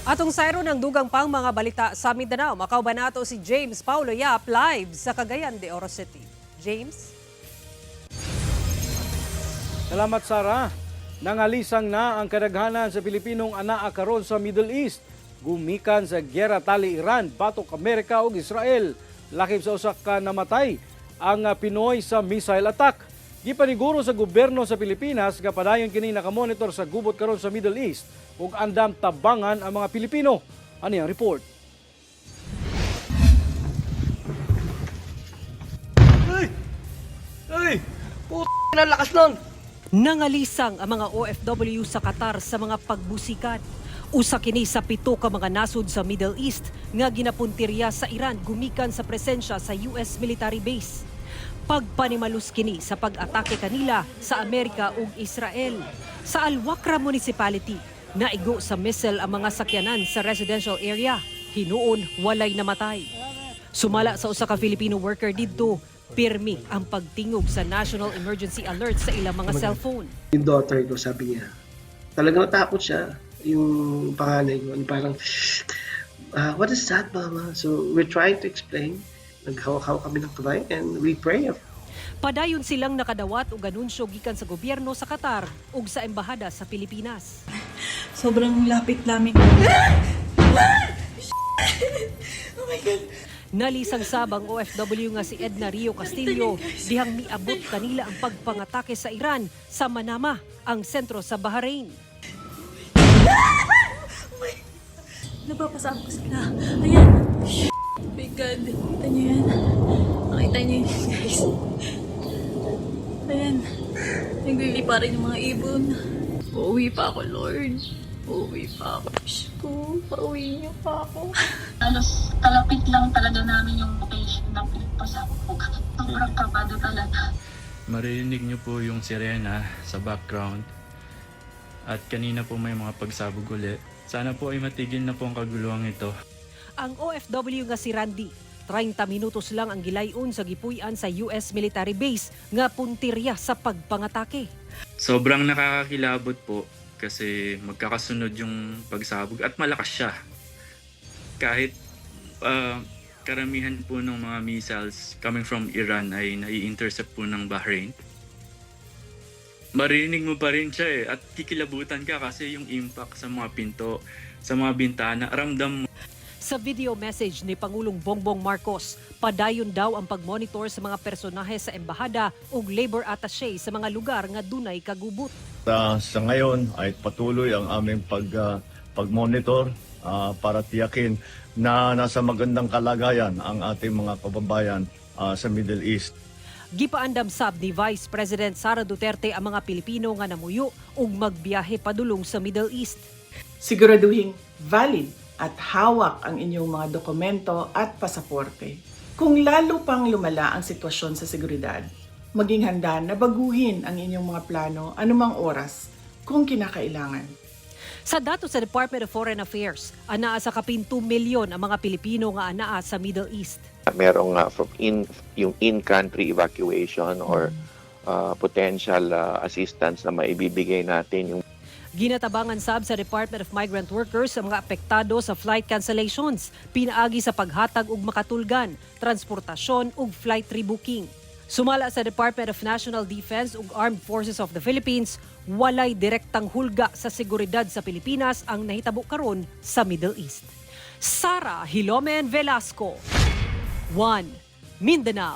Atong sayro ng dugang pang mga balita sa Mindanao, makauban nato si James Paulo Yap live sa Cagayan de Oro City. James? Salamat, Sarah. Nangalisang na ang kadaghanan sa Pilipinong anaa karon sa Middle East. Gumikan sa gyera tali Iran, batok Amerika ug Israel. Lakip sa usa ka namatay ang Pinoy sa missile attack. Gipaniguro sa gobyerno sa Pilipinas nga padayon kini nakamonitor sa gubot karon sa Middle East ug andam tabangan ang mga Pilipino. Ani ang report? Ay! Na lakas nun! Nangalisang ang mga OFW sa Qatar sa mga pagbusikan. Usa kini sa 7 ka mga nasod sa Middle East nga ginapuntirya sa Iran gumikan sa presensya sa US military base. Pagpanimalus kini sa pag-atake kanila sa Amerika ug Israel. Sa Al-Wakra Municipality, naigo sa missile ang mga sakyanan sa residential area. Hinuon walay namatay. Sumala sa usa ka Filipino worker didto, pirmi ang pagtingog sa National Emergency Alert sa ilang mga cellphone. Yung daughter ko, sabi niya, talagang natakot siya. Yung panganay ko, parang, what is that, mama? So, we're trying to explain. Naghawak-hawak kami ng kamay and we pray. Padayon silang nakadawat og anunsyo gikan sa gobyerno sa Qatar ug sa embahada sa Pilipinas. Sobrang lapit namin. Oh my God. Nalisang sabang OFW nga si Edna Rio Castillo dihang miabot kanila ang pagpangatake sa Iran sa Manama, ang sentro sa Bahrain. Napapasama ko sila. Ayan. Oh my God. Kita niyo yan. Makita niyo yan, guys. Ayan. Nagliliparin yung mga ibon. Uuwi pa ako, Lord. Uuwi pa ako. Diyos ko, pauwi niyo pa ako. Halos kalapit lang talaga namin yung location ng pasabog. Sobrang kabado talaga. Maririnig niyo po yung sirena sa background. At kanina po may mga pagsabog ulit. Sana po ay matigil na po ang kaguluhan ito. Ang OFW nga si Randy, 30 minutos lang ang gilayon sa gipuy-an sa US military base nga puntirya sa pagpangatake. Sobrang nakakakilabot po kasi magkakasunod yung pagsabog at malakas siya. Kahit karamihan po ng mga missiles coming from Iran ay nai-intercept po ng Bahrain. Maririnig mo pa rin siya at kikilabutan ka kasi yung impact sa mga pinto, sa mga bintana, ramdam mo. Sa video message ni Pangulong Bongbong Marcos, padayon daw ang pagmonitor sa mga personahe sa embahada ug labor attaché sa mga lugar nga dunay kagubot. Sa ngayon ay patuloy ang aming pag-monitor para tiyakin na nasa magandang kalagayan ang ating mga kababayan sa Middle East. Gipaandam sab ni Vice President Sara Duterte ang mga Pilipino nga namuyo ug magbiyahe padulong sa Middle East. Siguraduhing valid at hawak ang inyong mga dokumento at pasaporte. Kung lalo pang lumala ang sitwasyon sa seguridad, maging handa na baguhin ang inyong mga plano anumang oras kung kinakailangan. Sa datos sa Department of Foreign Affairs, anaa sa kapin 2 milyon ang mga Pilipino nga anaa sa Middle East. Merong yung in-country evacuation or potential assistance na maibibigay natin. Yung Ginatabangan sab sa Department of Migrant Workers ang mga apektado sa flight cancellations, pinaagi sa paghatag og makatulgan, transportasyon ug flight rebooking. Sumala sa Department of National Defense ug Armed Forces of the Philippines, walay direktang hulga sa seguridad sa Pilipinas ang nahitabo karon sa Middle East. Sara Hilomen Velasco, 1 Mindanao.